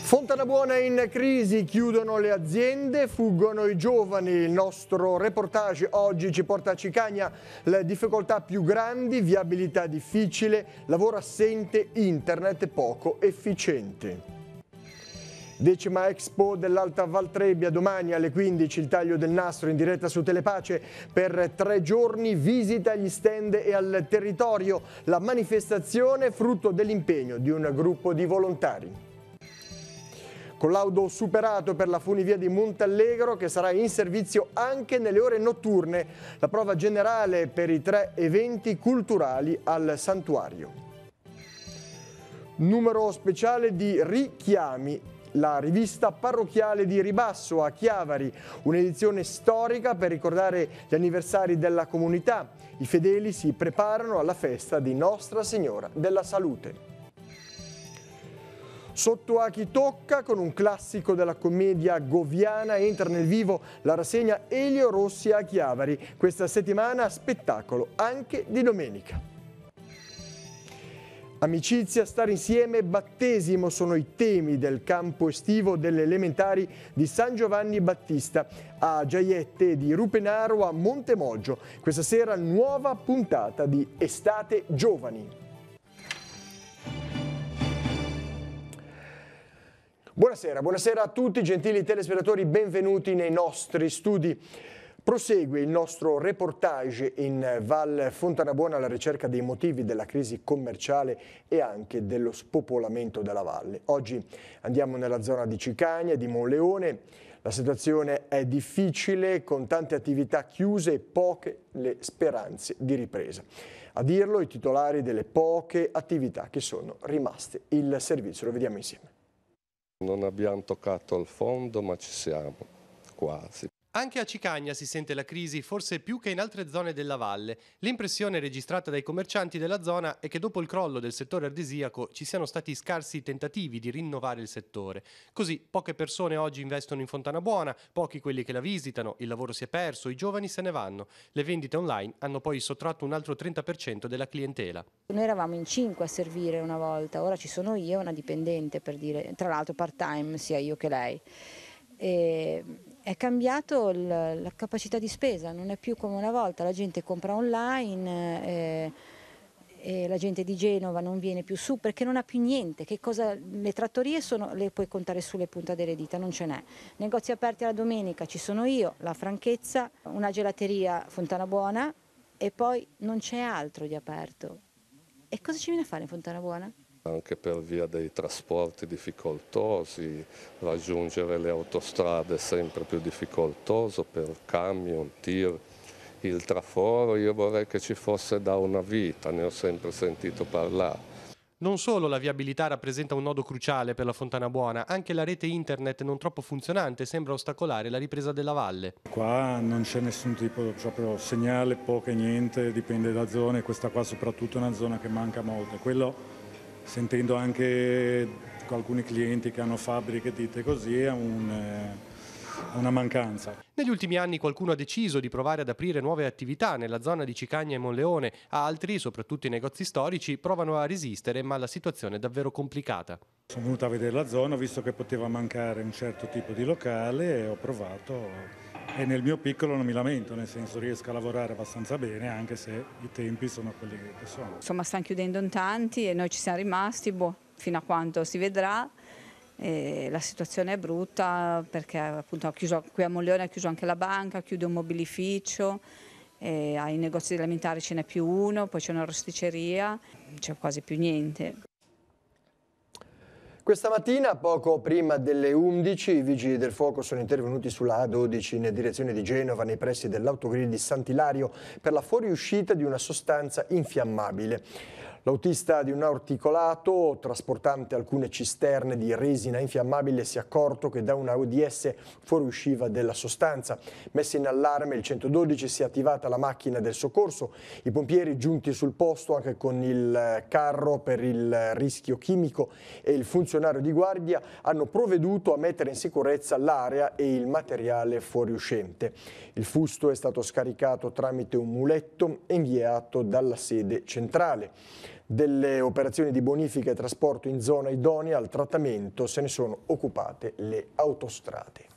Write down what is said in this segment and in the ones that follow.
Fontanabuona è in crisi, chiudono le aziende, fuggono i giovani. Il nostro reportage oggi ci porta a Cicagna. Le difficoltà più grandi, viabilità difficile, lavoro assente, internet poco efficiente. 10ª Expo dell'Alta Val Trebbia, domani alle 15 il taglio del nastro in diretta su Telepace per 3 giorni, visita agli stand e al territorio. La manifestazione frutto dell'impegno di un gruppo di volontari. Collaudo superato per la funivia di Montallegro che sarà in servizio anche nelle ore notturne. La prova generale per i 3 eventi culturali al santuario. Numero speciale di Richiami, la rivista parrocchiale di Ribasso a Chiavari, un'edizione storica per ricordare gli anniversari della comunità. I fedeli si preparano alla festa di Nostra Signora della Salute. Sotto a chi tocca, con un classico della commedia goviana, entra nel vivo la rassegna Elio Rossi a Chiavari. Questa settimana spettacolo anche di domenica. Amicizia, stare insieme, battesimo sono i temi del campo estivo delle elementari di San Giovanni Battista a Giaiette e di Rupenaro a Montemoggio. Questa sera nuova puntata di Estate Giovani. Buonasera a tutti, gentili telespettatori, benvenuti nei nostri studi. Prosegue il nostro reportage in Val Fontanabuona alla ricerca dei motivi della crisi commerciale e anche dello spopolamento della valle. Oggi andiamo nella zona di Cicagna e di Monleone. La situazione è difficile, con tante attività chiuse e poche le speranze di ripresa. A dirlo i titolari delle poche attività che sono rimaste. Il servizio lo vediamo insieme. Non abbiamo toccato il fondo, ma ci siamo, quasi. Anche a Cicagna si sente la crisi, forse più che in altre zone della valle. L'impressione registrata dai commercianti della zona è che dopo il crollo del settore ardesiaco ci siano stati scarsi tentativi di rinnovare il settore. Così poche persone oggi investono in Fontanabuona, pochi quelli che la visitano, il lavoro si è perso, i giovani se ne vanno. Le vendite online hanno poi sottratto un altro 30% della clientela. Noi eravamo in 5 a servire una volta, ora ci sono io e una dipendente, per dire, tra l'altro part-time sia io che lei. È cambiato la capacità di spesa, non è più come una volta, la gente compra online e la gente di Genova non viene più su perché non ha più niente. Le trattorie le puoi contare sulle punte delle dita, non ce n'è. Negozi aperti alla domenica ci sono io, la Franchezza, una gelateria Fontanabuona e poi non c'è altro di aperto. E cosa ci viene a fare in Fontanabuona? Anche per via dei trasporti difficoltosi, raggiungere le autostrade è sempre più difficoltoso per camion, tir, il traforo. Io vorrei che ci fosse da una vita, ne ho sempre sentito parlare. Non solo la viabilità rappresenta un nodo cruciale per la Fontanabuona, anche la rete internet non troppo funzionante sembra ostacolare la ripresa della valle. Qua non c'è nessun tipo proprio segnale, poco e niente, dipende da zone, questa qua soprattutto è una zona che manca molto. Quello, sentendo anche alcuni clienti che hanno fabbriche, ditte così, è una mancanza. Negli ultimi anni qualcuno ha deciso di provare ad aprire nuove attività nella zona di Cicagna e Monleone, altri, soprattutto i negozi storici, provano a resistere, ma la situazione è davvero complicata. Sono venuto a vedere la zona, ho visto che poteva mancare un certo tipo di locale e ho provato. E nel mio piccolo non mi lamento, nel senso riesco a lavorare abbastanza bene anche se i tempi sono quelli che sono. Insomma stanno chiudendo in tanti e noi ci siamo rimasti, fino a quando si vedrà. E la situazione è brutta perché appunto qui a Monleone ha chiuso anche la banca, chiude un mobilificio, ai negozi elementari ce n'è più uno, poi c'è una rosticceria, non c'è quasi più niente. Questa mattina, poco prima delle 11, i vigili del fuoco sono intervenuti sulla A12 in direzione di Genova, nei pressi dell'autogrill di Sant'Ilario, per la fuoriuscita di una sostanza infiammabile. L'autista di un articolato trasportante alcune cisterne di resina infiammabile si è accorto che da una ODS fuoriusciva della sostanza. Messa in allarme, il 112 si è attivata la macchina del soccorso. I pompieri giunti sul posto anche con il carro per il rischio chimico e il funzionario di guardia hanno provveduto a mettere in sicurezza l'area e il materiale fuoriuscente. Il fusto è stato scaricato tramite un muletto e inviato dalla sede centrale. Delle operazioni di bonifica e trasporto in zona idonea al trattamento se ne sono occupate le autostrade.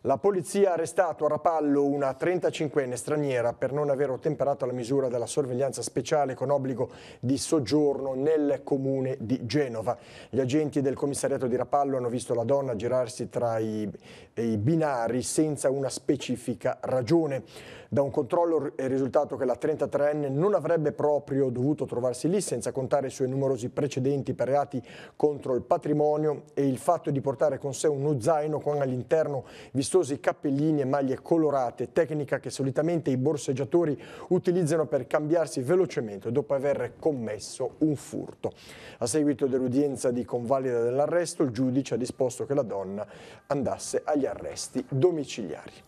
La polizia ha arrestato a Rapallo una 35enne straniera per non aver ottemperato alla misura della sorveglianza speciale con obbligo di soggiorno nel comune di Genova. Gli agenti del commissariato di Rapallo hanno visto la donna girarsi tra i binari senza una specifica ragione. Da un controllo è risultato che la 33enne non avrebbe proprio dovuto trovarsi lì, senza contare i suoi numerosi precedenti per reati contro il patrimonio e il fatto di portare con sé uno zaino con all'interno vistosi cappellini e maglie colorate, tecnica che solitamente i borseggiatori utilizzano per cambiarsi velocemente dopo aver commesso un furto. A seguito dell'udienza di convalida dell'arresto, il giudice ha disposto che la donna andasse agli arresti domiciliari.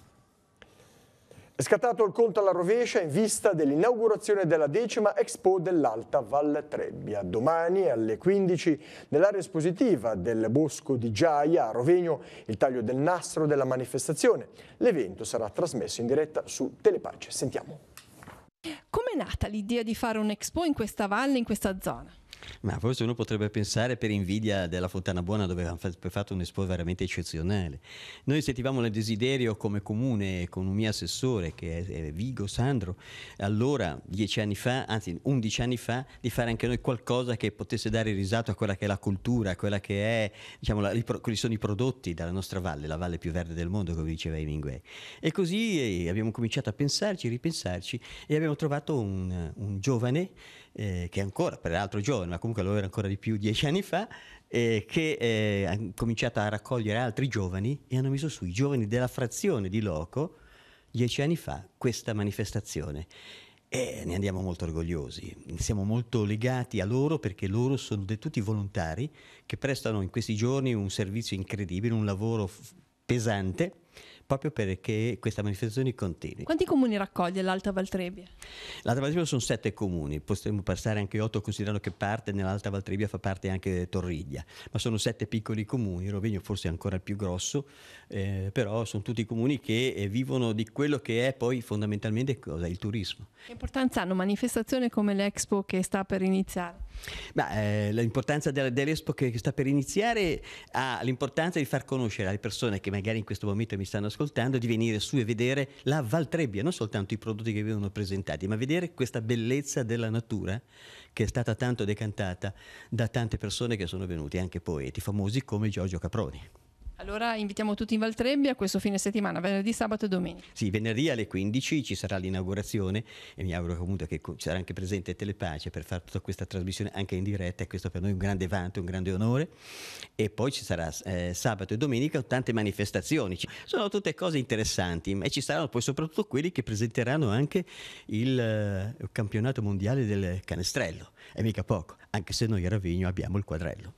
È scattato il conto alla rovescia in vista dell'inaugurazione della 10ª Expo dell'Alta Val Trebbia. Domani alle 15 nell'area espositiva del Bosco di Giaia a Rovegno il taglio del nastro della manifestazione. L'evento sarà trasmesso in diretta su Telepace. Sentiamo. Com'è nata l'idea di fare un'Expo in questa valle, in questa zona? Ma forse uno potrebbe pensare per invidia della Fontana Buona, dove hanno fatto un'Expo veramente eccezionale. Noi sentivamo il desiderio come comune, con un mio assessore che è Vigo Sandro, allora 10 anni fa, anzi 11 anni fa, di fare anche noi qualcosa che potesse dare risalto a quella che è la cultura, a quella che è, diciamo, quelli sono i prodotti della nostra valle, la valle più verde del mondo, come diceva Hemingway. E così abbiamo cominciato a pensarci, ripensarci, e abbiamo trovato un giovane, che è ancora peraltro giovane, ma comunque lo era ancora di più 10 anni fa, che ha cominciato a raccogliere altri giovani e hanno messo su i giovani della frazione di Loco 10 anni fa questa manifestazione. E ne andiamo molto orgogliosi, siamo molto legati a loro perché loro sono tutti volontari che prestano in questi giorni un servizio incredibile, un lavoro pesante, proprio perché questa manifestazione continui. Quanti comuni raccoglie l'Alta Val Trebbia? L'Alta Val Trebbia sono 7 comuni, potremmo passare anche 8 considerando che parte nell'Alta Val Trebbia fa parte anche Torriglia, ma sono 7 piccoli comuni, Rovegno forse è ancora il più grosso, però sono tutti comuni che vivono di quello che è poi fondamentalmente cosa? Il turismo. Che importanza hanno manifestazioni come l'Expo che sta per iniziare? L'importanza dell'Expo che sta per iniziare ha l'importanza di far conoscere alle persone che magari in questo momento mi stanno ascoltando di venire su e vedere la Val Trebbia, non soltanto i prodotti che vengono presentati, ma vedere questa bellezza della natura che è stata tanto decantata da tante persone che sono venute, anche poeti famosi come Giorgio Caproni. Allora invitiamo tutti in Val Trebbia questo fine settimana, venerdì, sabato e domenica. Sì, venerdì alle 15 ci sarà l'inaugurazione e mi auguro comunque che ci sarà anche presente Telepace per fare tutta questa trasmissione anche in diretta, e questo per noi è un grande vanto, un grande onore. E poi ci sarà sabato e domenica tante manifestazioni, sono tutte cose interessanti, e ci saranno poi soprattutto quelli che presenteranno anche il campionato mondiale del canestrello, e mica poco, anche se noi a Rovigno abbiamo il quadrello.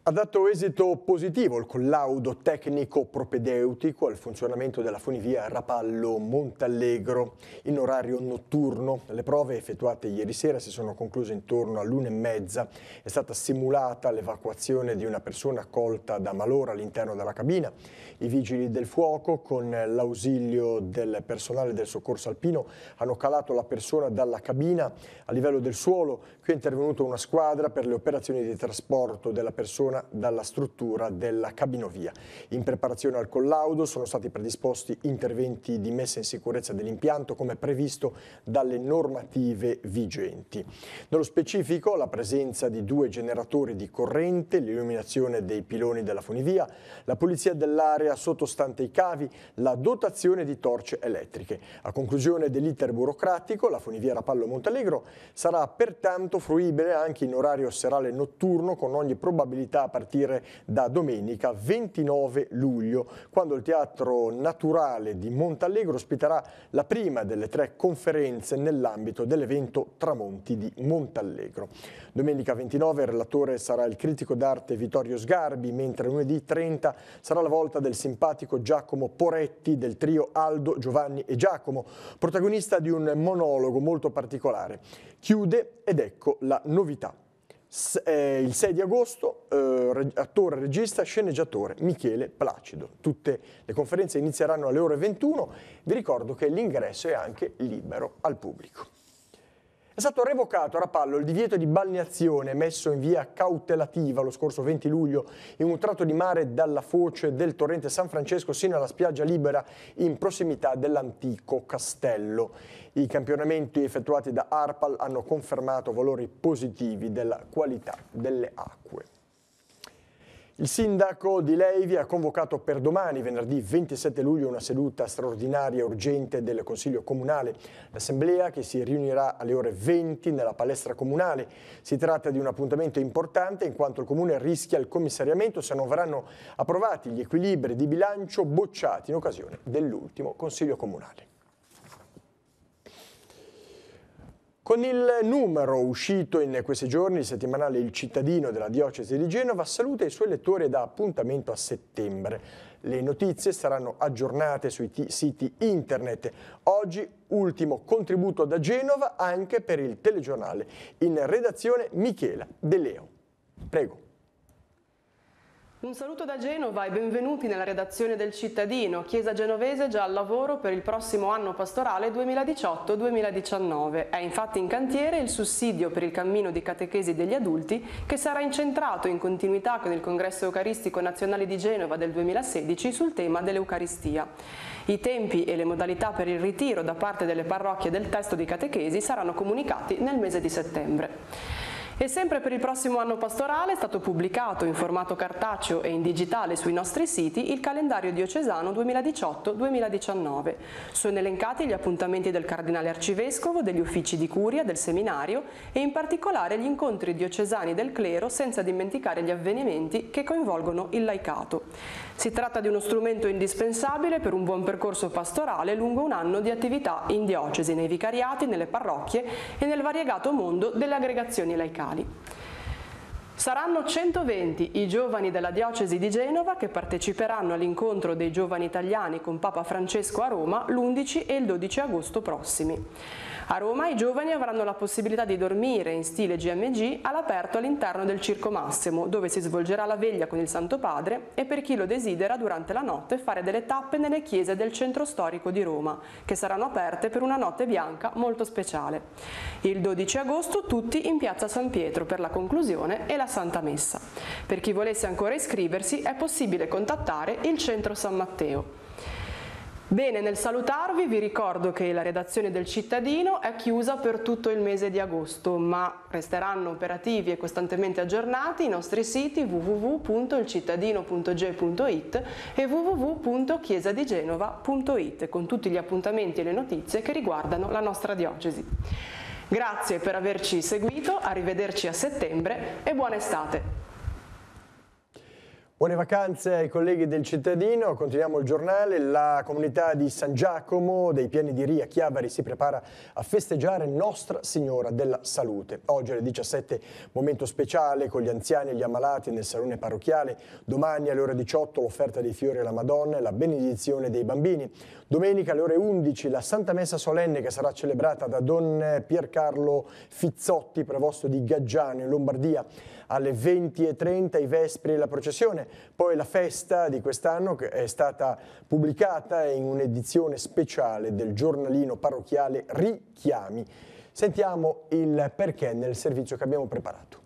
Ha dato esito positivo il collaudo tecnico propedeutico al funzionamento della funivia Rapallo-Montallegro in orario notturno. Le prove effettuate ieri sera si sono concluse intorno all'1:30. È stata simulata l'evacuazione di una persona colta da malora all'interno della cabina. I vigili del fuoco, con l'ausilio del personale del soccorso alpino, hanno calato la persona dalla cabina a livello del suolo. Qui è intervenuta una squadra per le operazioni di trasporto della persona dalla struttura della cabinovia. In preparazione al collaudo sono stati predisposti interventi di messa in sicurezza dell'impianto come previsto dalle normative vigenti. Nello specifico la presenza di 2 generatori di corrente, l'illuminazione dei piloni della funivia, la pulizia dell'area sottostante i cavi, la dotazione di torce elettriche. A conclusione dell'iter burocratico, la funivia Rapallo-Montallegro sarà pertanto fruibile anche in orario serale notturno, con ogni probabilità a partire da domenica 29 luglio, quando il Teatro Naturale di Montallegro ospiterà la prima delle 3 conferenze nell'ambito dell'evento Tramonti di Montallegro. Domenica 29 il relatore sarà il critico d'arte Vittorio Sgarbi, mentre lunedì 30 sarà la volta del simpatico Giacomo Poretti del trio Aldo, Giovanni e Giacomo, protagonista di un monologo molto particolare. Chiude, ed ecco la novità, Il 6 di agosto, attore, regista, sceneggiatore Michele Placido. Tutte le conferenze inizieranno alle ore 21. Vi ricordo che l'ingresso è anche libero al pubblico. È stato revocato a Rapallo il divieto di balneazione messo in via cautelativa lo scorso 20 luglio in un tratto di mare dalla foce del torrente San Francesco sino alla spiaggia libera in prossimità dell'antico castello. I campionamenti effettuati da ARPAL hanno confermato valori positivi della qualità delle acque. Il sindaco di Levi ha convocato per domani, venerdì 27 luglio, una seduta straordinaria urgente del Consiglio Comunale. L'assemblea, che si riunirà alle ore 20 nella palestra comunale. Si tratta di un appuntamento importante in quanto il Comune rischia il commissariamento se non verranno approvati gli equilibri di bilancio bocciati in occasione dell'ultimo Consiglio Comunale. Con il numero uscito in questi giorni, il settimanale Il Cittadino della Diocesi di Genova saluta i suoi lettori e dà appuntamento a settembre. Le notizie saranno aggiornate sui siti internet. Oggi ultimo contributo da Genova anche per il telegiornale. In redazione Michela De Leo. Prego. Un saluto da Genova e benvenuti nella redazione del Cittadino. Chiesa genovese già al lavoro per il prossimo anno pastorale 2018-2019. È infatti in cantiere il sussidio per il cammino di catechesi degli adulti che sarà incentrato in continuità con il Congresso Eucaristico Nazionale di Genova del 2016 sul tema dell'Eucaristia. I tempi e le modalità per il ritiro da parte delle parrocchie del testo di catechesi saranno comunicati nel mese di settembre. E sempre per il prossimo anno pastorale è stato pubblicato in formato cartaceo e in digitale sui nostri siti il calendario diocesano 2018-2019. Sono elencati gli appuntamenti del Cardinale Arcivescovo, degli uffici di curia, del seminario e in particolare gli incontri diocesani del clero, senza dimenticare gli avvenimenti che coinvolgono il laicato. Si tratta di uno strumento indispensabile per un buon percorso pastorale lungo un anno di attività in diocesi, nei vicariati, nelle parrocchie e nel variegato mondo delle aggregazioni laicali. Saranno 120 i giovani della diocesi di Genova che parteciperanno all'incontro dei giovani italiani con Papa Francesco a Roma l'11 e il 12 agosto prossimi. A Roma i giovani avranno la possibilità di dormire in stile GMG all'aperto all'interno del Circo Massimo, dove si svolgerà la veglia con il Santo Padre e per chi lo desidera durante la notte fare delle tappe nelle chiese del centro storico di Roma, che saranno aperte per una notte bianca molto speciale. Il 12 agosto tutti in piazza San Pietro per la conclusione e la Santa Messa. Per chi volesse ancora iscriversi è possibile contattare il centro San Matteo. Bene, nel salutarvi vi ricordo che la redazione del Cittadino è chiusa per tutto il mese di agosto, ma resteranno operativi e costantemente aggiornati i nostri siti www.ilcittadino.ge.it e www.chiesadigenova.it con tutti gli appuntamenti e le notizie che riguardano la nostra diocesi. Grazie per averci seguito, arrivederci a settembre e buona estate! Buone vacanze ai colleghi del Cittadino, continuiamo il giornale. La comunità di San Giacomo dei Piani di Ria Chiavari si prepara a festeggiare Nostra Signora della Salute. Oggi alle 17 momento speciale con gli anziani e gli ammalati nel salone parrocchiale, domani alle ore 18 l'offerta dei fiori alla Madonna e la benedizione dei bambini. Domenica alle ore 11 la Santa Messa solenne che sarà celebrata da Don Piercarlo Fizzotti, prevosto di Gaggiano in Lombardia. Alle 20:30 i vespri e la processione, poi la festa di quest'anno che è stata pubblicata in un'edizione speciale del giornalino parrocchiale Richiami. Sentiamo il perché nel servizio che abbiamo preparato.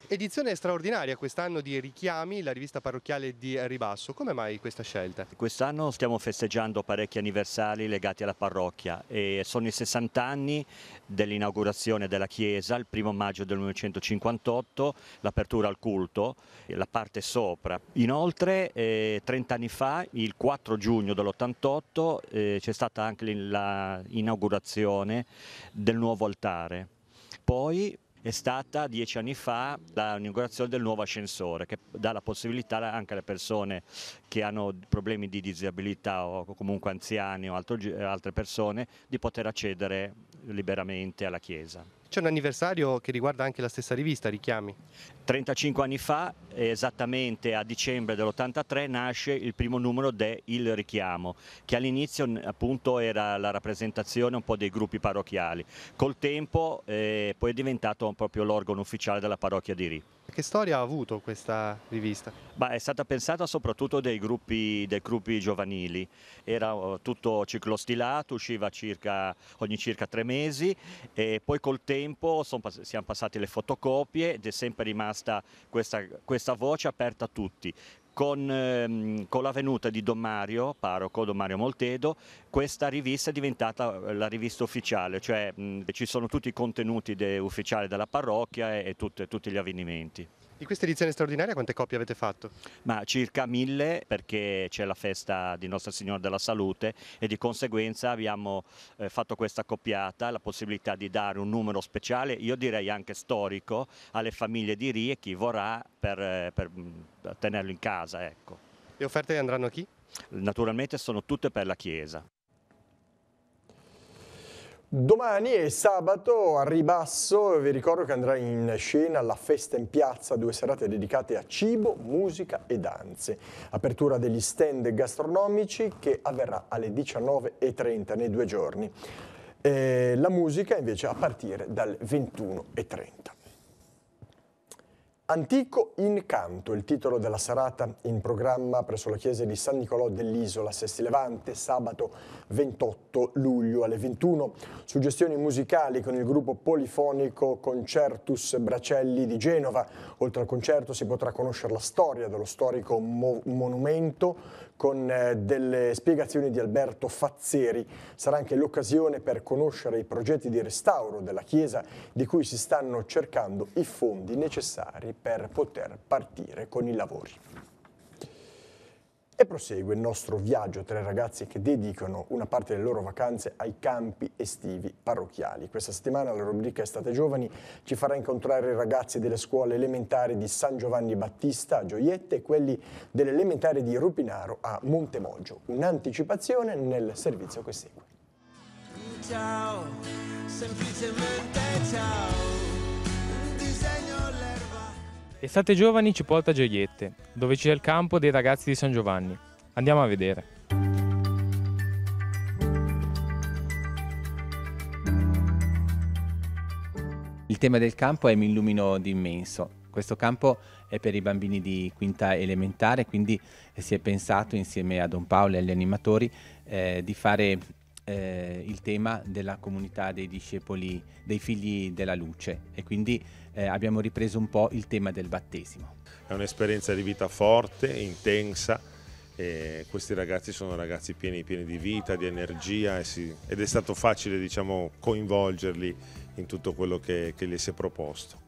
Edizione straordinaria quest'anno di Richiami, la rivista parrocchiale di Ribasso. Come mai questa scelta? Quest'anno stiamo festeggiando parecchi anniversari legati alla parrocchia e sono i 60 anni dell'inaugurazione della chiesa, il 1° maggio del 1958, l'apertura al culto, la parte sopra. Inoltre 30 anni fa, il 4 giugno dell'88, c'è stata anche l'inaugurazione del nuovo altare. Poi è stata 10 anni fa l'inaugurazione del nuovo ascensore che dà la possibilità anche alle persone che hanno problemi di disabilità o comunque anziani o altre persone di poter accedere liberamente alla chiesa. C'è un anniversario che riguarda anche la stessa rivista, Richiami. 35 anni fa, esattamente a dicembre dell'83, nasce il primo numero de Il Richiamo, che all'inizio appunto era la rappresentazione un po' dei gruppi parrocchiali. Col tempo poi è diventato proprio l'organo ufficiale della parrocchia di Ri. Che storia ha avuto questa rivista? È stata pensata soprattutto dei gruppi giovanili, era tutto ciclostilato, usciva ogni circa 3 mesi e poi col tempo siamo passati le fotocopie ed è sempre rimasta questa voce aperta a tutti. Con la venuta di Don Mario, parroco Don Mario Moltedo, questa rivista è diventata la rivista ufficiale, cioè ci sono tutti i contenuti ufficiali della parrocchia e tutti gli avvenimenti. Di questa edizione straordinaria quante copie avete fatto? Ma circa 1000, perché c'è la festa di Nostra Signora della Salute e di conseguenza abbiamo fatto questa coppiata, la possibilità di dare un numero speciale, io direi anche storico, alle famiglie di Ri e chi vorrà per tenerlo in casa. Ecco. Le offerte andranno a chi? Naturalmente sono tutte per la Chiesa. Domani e sabato a Ribasso vi ricordo che andrà in scena la Festa in Piazza, 2 serate dedicate a cibo, musica e danze. Apertura degli stand gastronomici che avverrà alle 19:30 nei 2 giorni. La musica invece a partire dalle 21:30. Antico Incanto, il titolo della serata in programma presso la chiesa di San Nicolò dell'Isola Sesti Levante, sabato 28 luglio alle 21. Suggestioni musicali con il gruppo polifonico Concertus Bracelli di Genova. Oltre al concerto si potrà conoscere la storia dello storico monumento con delle spiegazioni di Alberto Fazzeri. Sarà anche l'occasione per conoscere i progetti di restauro della chiesa di cui si stanno cercando i fondi necessari per poter partire con i lavori. E prosegue il nostro viaggio tra i ragazzi che dedicano una parte delle loro vacanze ai campi estivi parrocchiali. Questa settimana la rubrica Estate Giovani ci farà incontrare i ragazzi delle scuole elementari di San Giovanni Battista a Gioiette e quelli delle elementari di Rupinaro a Montemoggio. Un'anticipazione nel servizio che segue. Ciao, semplicemente ciao. Estate Giovani ci porta a Gioiette, dove c'è il campo dei ragazzi di San Giovanni. Andiamo a vedere. Il tema del campo è Mi illumino d'immenso. Questo campo è per i bambini di quinta elementare, quindi si è pensato insieme a Don Paolo e agli animatori di fare il tema della comunità dei discepoli, dei figli della luce, e quindi abbiamo ripreso un po' il tema del battesimo. È un'esperienza di vita forte, intensa, e questi ragazzi sono ragazzi pieni di vita, di energia ed è stato facile, diciamo, coinvolgerli in tutto quello che gli si è proposto.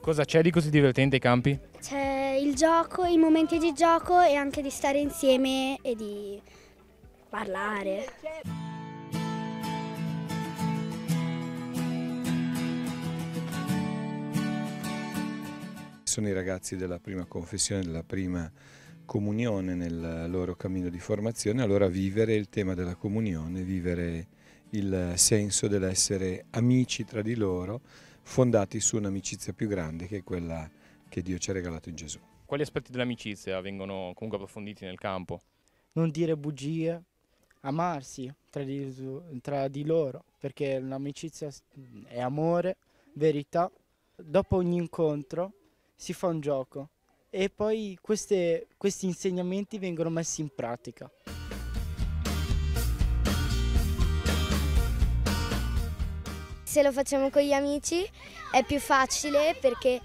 Cosa c'è di così divertente ai campi? C'è il gioco, i momenti di gioco e anche di stare insieme e di parlare. Sono i ragazzi della prima confessione, della prima comunione nel loro cammino di formazione, allora vivere il tema della comunione, vivere il senso dell'essere amici tra di loro, fondati su un'amicizia più grande che è quella che Dio ci ha regalato in Gesù. Quali aspetti dell'amicizia vengono comunque approfonditi nel campo? Non dire bugie, amarsi tra di loro, perché l'amicizia è amore, verità. Dopo ogni incontro si fa un gioco e poi questi insegnamenti vengono messi in pratica. Se lo facciamo con gli amici è più facile perché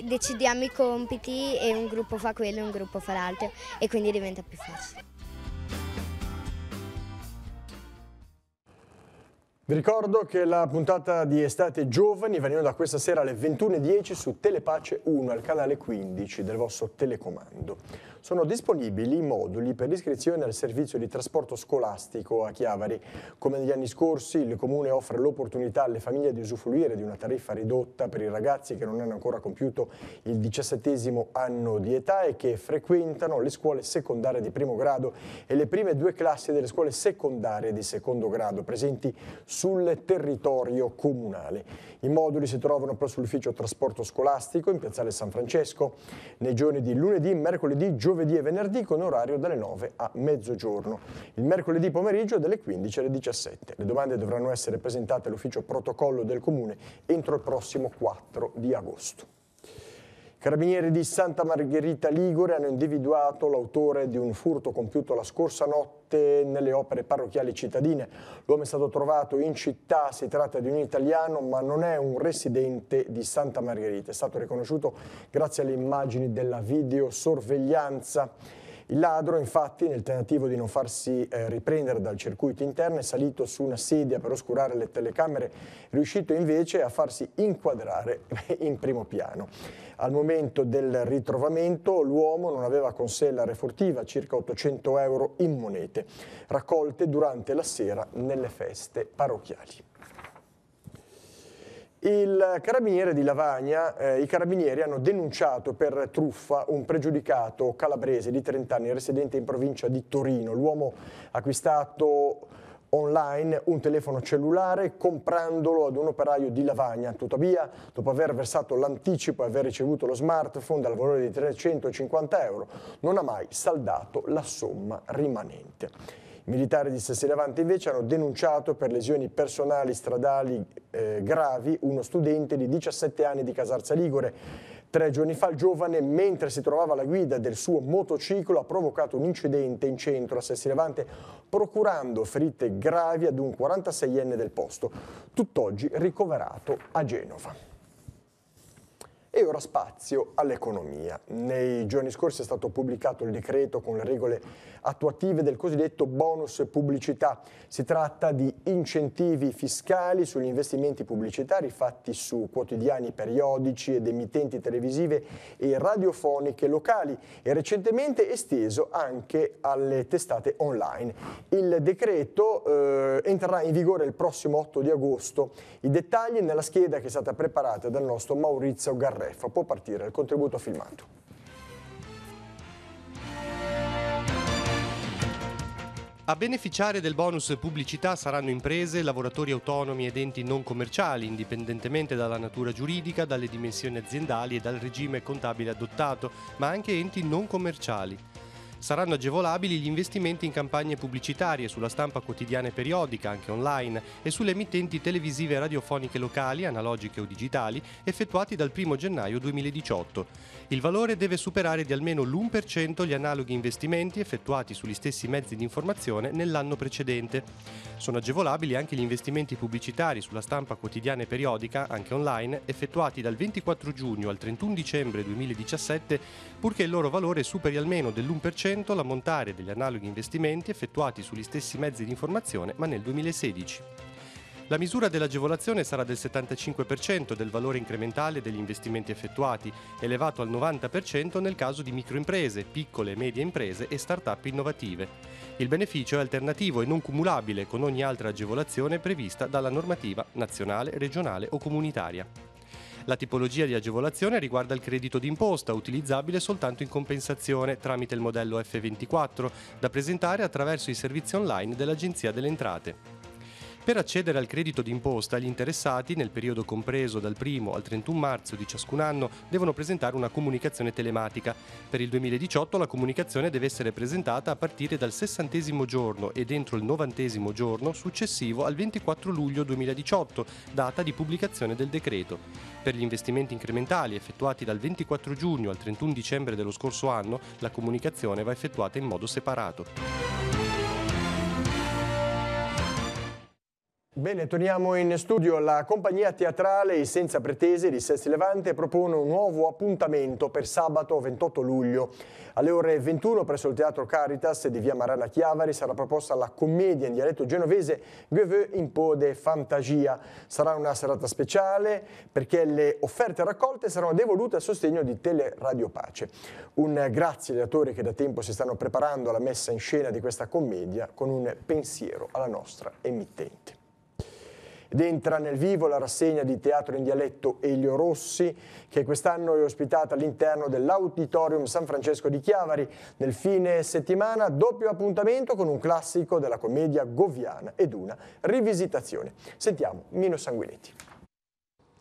decidiamo i compiti e un gruppo fa quello e un gruppo fa l'altro e quindi diventa più facile. Vi ricordo che la puntata di Estate Giovani va in onda questa sera alle 21:10 su Telepace 1, al canale 15 del vostro telecomando. Sono disponibili i moduli per l'iscrizione al servizio di trasporto scolastico a Chiavari. Come negli anni scorsi, il Comune offre l'opportunità alle famiglie di usufruire di una tariffa ridotta per i ragazzi che non hanno ancora compiuto il 17° anno di età e che frequentano le scuole secondarie di primo grado e le prime 2 classi delle scuole secondarie di secondo grado presenti sul territorio comunale. I moduli si trovano presso l'ufficio trasporto scolastico in piazzale San Francesco nei giorni di lunedì, mercoledì, giovedì e venerdì con orario dalle 9 a mezzogiorno. Il mercoledì pomeriggio dalle 15 alle 17. Le domande dovranno essere presentate all'ufficio protocollo del Comune entro il prossimo 4 di agosto. I carabinieri di Santa Margherita Ligure hanno individuato l'autore di un furto compiuto la scorsa notte nelle opere parrocchiali cittadine. L'uomo è stato trovato in città, si tratta di un italiano ma non è un residente di Santa Margherita. È stato riconosciuto grazie alle immagini della videosorveglianza. Il ladro, infatti, nel tentativo di non farsi riprendere dal circuito interno, è salito su una sedia per oscurare le telecamere, è riuscito invece a farsi inquadrare in primo piano. Al momento del ritrovamento l'uomo non aveva con sé la refurtiva, circa 800 euro in monete, raccolte durante la sera nelle feste parrocchiali. Il carabiniere di Lavagna, i carabinieri hanno denunciato per truffa un pregiudicato calabrese di 30 anni residente in provincia di Torino. L'uomo ha acquistato online un telefono cellulare comprandolo ad un operaio di Lavagna. Tuttavia, dopo aver versato l'anticipo e aver ricevuto lo smartphone dal valore di 350 euro, non ha mai saldato la somma rimanente. I militari di Sassi Levante invece hanno denunciato per lesioni personali stradali gravi uno studente di 17 anni di Casarza Ligure. 3 giorni fa il giovane, mentre si trovava alla guida del suo motociclo, ha provocato un incidente in centro a Sassi Levante, procurando ferite gravi ad un 46enne del posto, tutt'oggi ricoverato a Genova. E ora spazio all'economia. Nei giorni scorsi è stato pubblicato il decreto con le regole attuative del cosiddetto bonus pubblicità. Si tratta di incentivi fiscali sugli investimenti pubblicitari fatti su quotidiani, periodici ed emittenti televisive e radiofoniche locali e recentemente esteso anche alle testate online. Il decreto entrerà in vigore il prossimo 8 di agosto. I dettagli nella scheda che è stata preparata dal nostro Maurizio Garreffa. Può partire il contributo filmato. A beneficiare del bonus pubblicità saranno imprese, lavoratori autonomi ed enti non commerciali, indipendentemente dalla natura giuridica, dalle dimensioni aziendali e dal regime contabile adottato, ma anche enti non commerciali. Saranno agevolabili gli investimenti in campagne pubblicitarie sulla stampa quotidiana e periodica, anche online, e sulle emittenti televisive e radiofoniche locali, analogiche o digitali, effettuati dal 1 gennaio 2018. Il valore deve superare di almeno l'1% gli analoghi investimenti effettuati sugli stessi mezzi di informazione nell'anno precedente. Sono agevolabili anche gli investimenti pubblicitari sulla stampa quotidiana e periodica, anche online, effettuati dal 24 giugno al 31 dicembre 2017, purché il loro valore superi almeno dell'1% l'ammontare degli analoghi investimenti effettuati sugli stessi mezzi di informazione ma nel 2016. La misura dell'agevolazione sarà del 75% del valore incrementale degli investimenti effettuati, elevato al 90% nel caso di microimprese, piccole e medie imprese e start-up innovative. Il beneficio è alternativo e non cumulabile con ogni altra agevolazione prevista dalla normativa nazionale, regionale o comunitaria. La tipologia di agevolazione riguarda il credito d'imposta, utilizzabile soltanto in compensazione tramite il modello F24, da presentare attraverso i servizi online dell'Agenzia delle Entrate. Per accedere al credito d'imposta, gli interessati, nel periodo compreso dal 1 al 31 marzo di ciascun anno, devono presentare una comunicazione telematica. Per il 2018 la comunicazione deve essere presentata a partire dal 60° giorno e entro il 90° giorno successivo al 24 luglio 2018, data di pubblicazione del decreto. Per gli investimenti incrementali effettuati dal 24 giugno al 31 dicembre dello scorso anno, la comunicazione va effettuata in modo separato. Bene, torniamo in studio. La compagnia teatrale I Senza Pretese di Sesti Levante propone un nuovo appuntamento per sabato 28 luglio. Alle ore 21 presso il Teatro Caritas di via Marana Chiavari sarà proposta la commedia in dialetto genovese Gueveux in po' de fantasia. Sarà una serata speciale perché le offerte raccolte saranno devolute a sostegno di Teleradio Pace. Un grazie agli attori che da tempo si stanno preparando alla messa in scena di questa commedia con un pensiero alla nostra emittente. Ed entra nel vivo la rassegna di teatro in dialetto Elio Rossi, che quest'anno è ospitata all'interno dell'Auditorium San Francesco di Chiavari. Nel fine settimana doppio appuntamento con un classico della commedia goviana ed una rivisitazione. Sentiamo Mino Sanguinetti.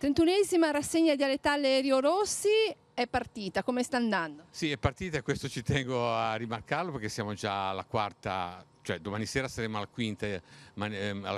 31esima rassegna dialettale Elio Rossi è partita, come sta andando? Sì, è partita e questo ci tengo a rimarcarlo perché siamo già alla quarta, cioè domani sera saremo alla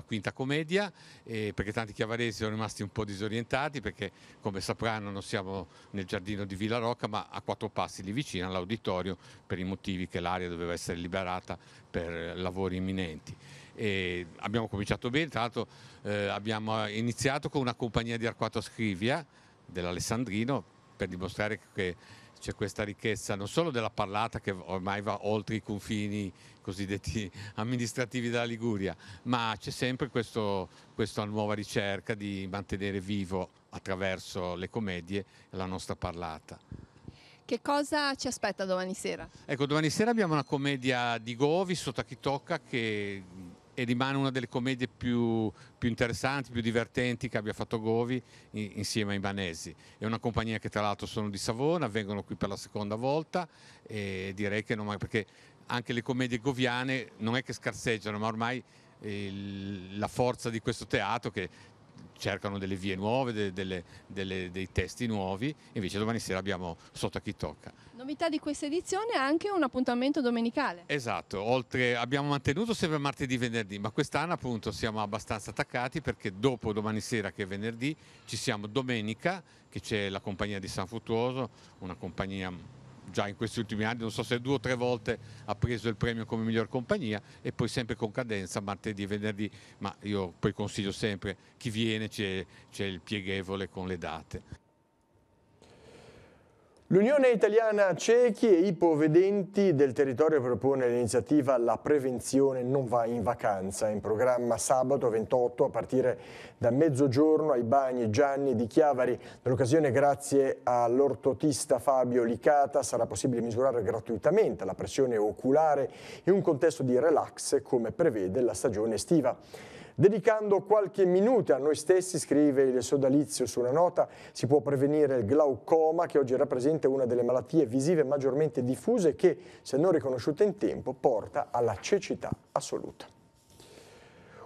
quinta commedia, perché tanti chiavaresi sono rimasti un po' disorientati perché come sapranno non siamo nel giardino di Villa Rocca ma a 4 passi lì vicino all'auditorio per i motivi che l'area doveva essere liberata per lavori imminenti. E abbiamo cominciato bene, tra l'altro abbiamo iniziato con una compagnia di Arquato Scrivia dell'Alessandrino per dimostrare che c'è questa ricchezza non solo della parlata che ormai va oltre i confini cosiddetti amministrativi della Liguria, ma c'è sempre questa nuova ricerca di mantenere vivo attraverso le commedie la nostra parlata. Che cosa ci aspetta domani sera? Ecco, domani sera abbiamo una commedia di Govi, Sotto chi tocca, che rimane una delle commedie più interessanti, più divertenti che abbia fatto Govi insieme ai Banesi. È una compagnia che tra l'altro sono di Savona, vengono qui per la seconda volta e direi che perché anche le commedie goviane non è che scarseggiano, ma ormai la forza di questo teatro che cercano delle vie nuove, dei testi nuovi, invece domani sera abbiamo Sotto chi tocca. Novità di questa edizione è anche un appuntamento domenicale. Esatto, abbiamo mantenuto sempre martedì e venerdì, ma quest'anno appunto siamo abbastanza attaccati perché dopo domani sera che è venerdì ci siamo domenica che c'è la compagnia di San Fruttuoso, una compagnia già in questi ultimi anni, non so se 2 o 3 volte ha preso il premio come miglior compagnia e poi sempre con cadenza martedì e venerdì, ma io poi consiglio sempre chi viene c'è il pieghevole con le date. L'Unione Italiana Ciechi e Ipovedenti del territorio propone l'iniziativa La prevenzione non va in vacanza, in programma sabato 28 a partire da mezzogiorno ai Bagni Gianni di Chiavari. Nell'occasione, grazie all'ortotista Fabio Licata, sarà possibile misurare gratuitamente la pressione oculare in un contesto di relax come prevede la stagione estiva. Dedicando qualche minuto a noi stessi, scrive il sodalizio su una nota, si può prevenire il glaucoma che oggi rappresenta una delle malattie visive maggiormente diffuse e che, se non riconosciuta in tempo, porta alla cecità assoluta.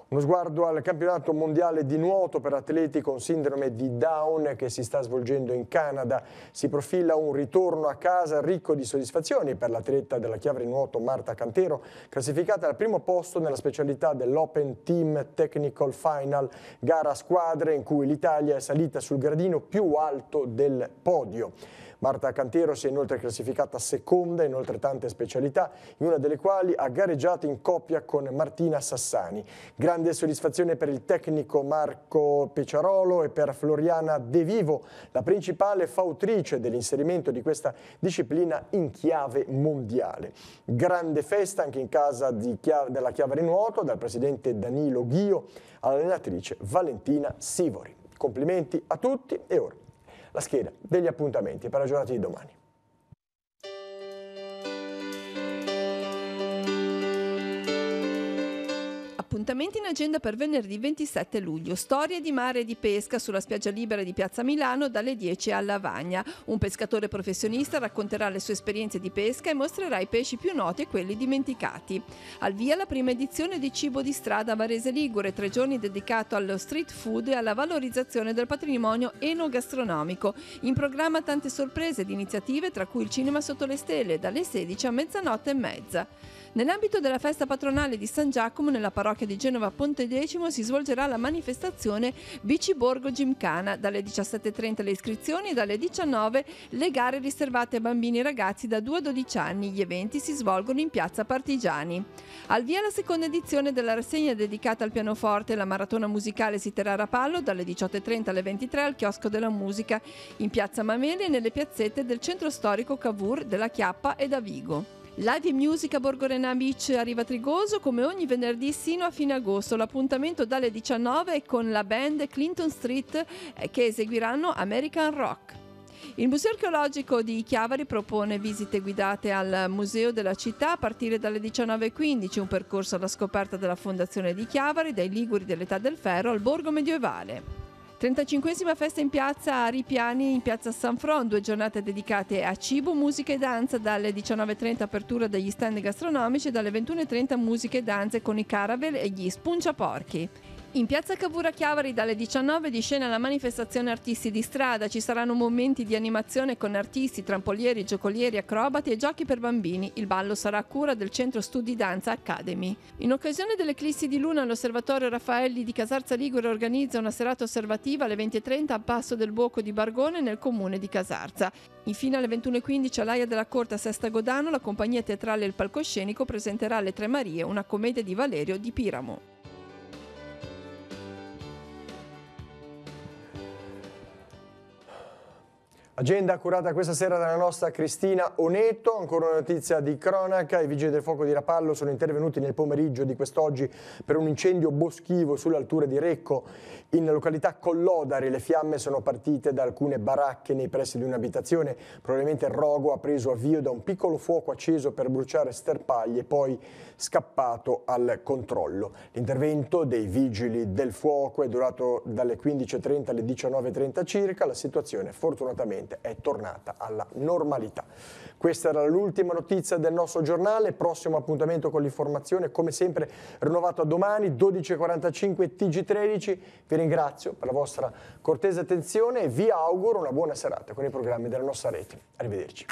Uno sguardo al campionato mondiale di nuoto per atleti con sindrome di Down che si sta svolgendo in Canada. Si profila un ritorno a casa ricco di soddisfazioni per l'atleta della Chiavari Nuoto Marta Cantero, classificata al primo posto nella specialità dell'Open Team Technical Final, gara a squadre in cui l'Italia è salita sul gradino più alto del podio. Marta Cantero si è inoltre classificata seconda in oltrettante specialità, in una delle quali ha gareggiato in coppia con Martina Sassani. Grande soddisfazione per il tecnico Marco Peciarolo e per Floriana De Vivo, la principale fautrice dell'inserimento di questa disciplina in chiave mondiale. Grande festa anche in casa della Chiavari Nuoto, dal presidente Danilo Ghio all'allenatrice Valentina Sivori. Complimenti a tutti e ora la scheda degli appuntamenti per la giornata di domani. Appuntamenti in agenda per venerdì 27 luglio. Storie di mare e di pesca sulla spiaggia libera di Piazza Milano dalle 10 a Lavagna. Un pescatore professionista racconterà le sue esperienze di pesca e mostrerà i pesci più noti e quelli dimenticati. Al via la prima edizione di Cibo di Strada a Varese Ligure, 3 giorni dedicato allo street food e alla valorizzazione del patrimonio enogastronomico. In programma tante sorprese ed iniziative, tra cui il cinema sotto le stelle dalle 16 a mezzanotte e mezza. Nell'ambito della festa patronale di San Giacomo, nella parrocchia di Genova Pontedecimo si svolgerà la manifestazione Biciborgo Gymkhana. Dalle 17:30 le iscrizioni e dalle 19 le gare riservate a bambini e ragazzi da 2 a 12 anni. Gli eventi si svolgono in piazza Partigiani. Al via la seconda edizione della rassegna dedicata al pianoforte. La maratona musicale si terrà a Rapallo dalle 18:30 alle 23 al chiosco della musica, in piazza Mameli e nelle piazzette del centro storico Cavour, della Chiappa e da Vigo. Live Music a Borgorena Beach arriva a Trigoso come ogni venerdì sino a fine agosto. L'appuntamento dalle 19 è con la band Clinton Street che eseguiranno American Rock. Il Museo Archeologico di Chiavari propone visite guidate al Museo della Città a partire dalle 19:15, un percorso alla scoperta della fondazione di Chiavari, dai Liguri dell'età del ferro al borgo medievale. 35esima festa in piazza a Ripiani, in piazza San Fron, 2 giornate dedicate a cibo, musica e danza. Dalle 19:30 apertura degli stand gastronomici e dalle 21:30 musica e danze con i caravel e gli spunciaporchi. In piazza Cavour a Chiavari dalle 19 di scena la manifestazione Artisti di strada. Ci saranno momenti di animazione con artisti, trampolieri, giocolieri, acrobati e giochi per bambini. Il ballo sarà a cura del Centro Studi Danza Academy. In occasione dell'eclissi di luna l'Osservatorio Raffaelli di Casarza Ligure organizza una serata osservativa alle 20:30 a Passo del Buoco di Bargone nel comune di Casarza. Infine alle 21:15 all'Aia della Corte a Sesta Godano la compagnia teatrale Il Palcoscenico presenterà Le Tre Marie, una commedia di Valerio di Piramo. Agenda curata questa sera dalla nostra Cristina Oneto. Ancora una notizia di cronaca: i vigili del fuoco di Rapallo sono intervenuti nel pomeriggio di quest'oggi per un incendio boschivo sulle alture di Recco in località Collodari. Le fiamme sono partite da alcune baracche nei pressi di un'abitazione. Probabilmente il rogo ha preso avvio da un piccolo fuoco acceso per bruciare sterpaglie e poi scappato al controllo. L'intervento dei vigili del fuoco è durato dalle 15:30 alle 19:30 circa. La situazione fortunatamente è tornata alla normalità. Questa era l'ultima notizia del nostro giornale. Prossimo appuntamento con l'informazione, come sempre, rinnovato a domani, 12:45 TG13. Vi ringrazio per la vostra cortese attenzione e vi auguro una buona serata con i programmi della nostra rete. Arrivederci.